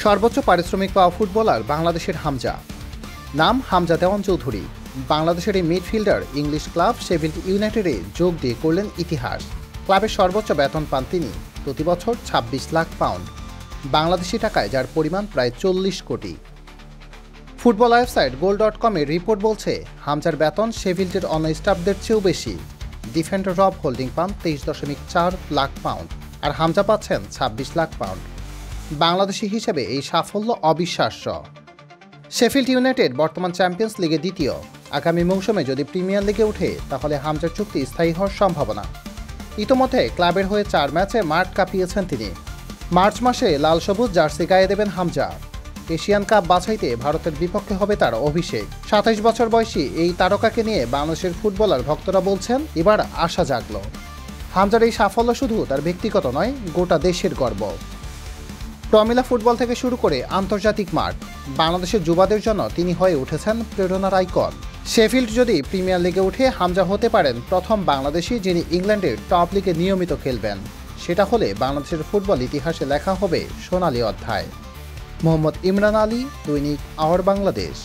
সর্বোচ্চ পারিশ্রমিক পাওয়া ফুটবলার বাংলাদেশের হামজা। নাম হামজা দেওয়ান চৌধুরী। বাংলাদেশের এই মিডফিল্ডার ইংলিশ ক্লাব শেফিল্ড ইউনাইটেডে যোগ দিয়ে করলেন ইতিহাস। ক্লাবের সর্বোচ্চ বেতন পান তিনি, প্রতি বছর ২৬ লাখ পাউন্ড, বাংলাদেশি টাকায় যার পরিমাণ প্রায় ৪০ কোটি। ফুটবল ওয়েবসাইট goal.com-এর রিপোর্ট বলছে, হামজার বেতন শেফিল্ডের অন্য স্টাফদের চেয়েও বেশি। ডিফেন্ডার রব হোল্ডিং পান ২৩.৪ লাখ পাউন্ড, আর হামজা পাচ্ছেন ২৬ লাখ পাউন্ড। বাংলাদেশি হিসেবে এই সাফল্য অবিশ্বাস্য। শেফিল্ড ইউনাইটেড বর্তমান চ্যাম্পিয়ন্স লিগে দ্বিতীয়। আগামী মৌসুমে যদি প্রিমিয়ার লিগে ওঠে তাহলে হামজার চুক্তি স্থায়ী হওয়ার সম্ভাবনা। ইতোমধ্যে ক্লাবের হয়ে ৪ ম্যাচে মাঠ কাঁপিয়েছেন তিনি। মার্চ মাসে লাল সবুজ জার্সি গায়ে দেবেন হামজা। এশিয়ান কাপ বাছাইতে ভারতের বিপক্ষে হবে তার অভিষেক। ২৭ বছর বয়সী এই তারকাকে নিয়ে বাংলাদেশের ফুটবলার ভক্তরা বলছেন, এবার আশা জাগল। হামজার এই সাফল্য শুধু তার ব্যক্তিগত নয়, গোটা দেশের গর্ব। প্রমিলা ফুটবল থেকে শুরু করে আন্তর্জাতিক মাঠ, বাংলাদেশের যুবাদের জন্য তিনি হয়ে উঠেছেন প্রেরণার আইকন। শেফিল্ড যদি প্রিমিয়ার লিগে উঠে হামজা হতে পারেন প্রথম বাংলাদেশি যিনি ইংল্যান্ডের টপ লিগে নিয়মিত খেলবেন। সেটা হলে বাংলাদেশের ফুটবল ইতিহাসে লেখা হবে সোনালী অধ্যায়। মোহাম্মদ ইমরান আলী, দৈনিক আওয়ার বাংলাদেশ।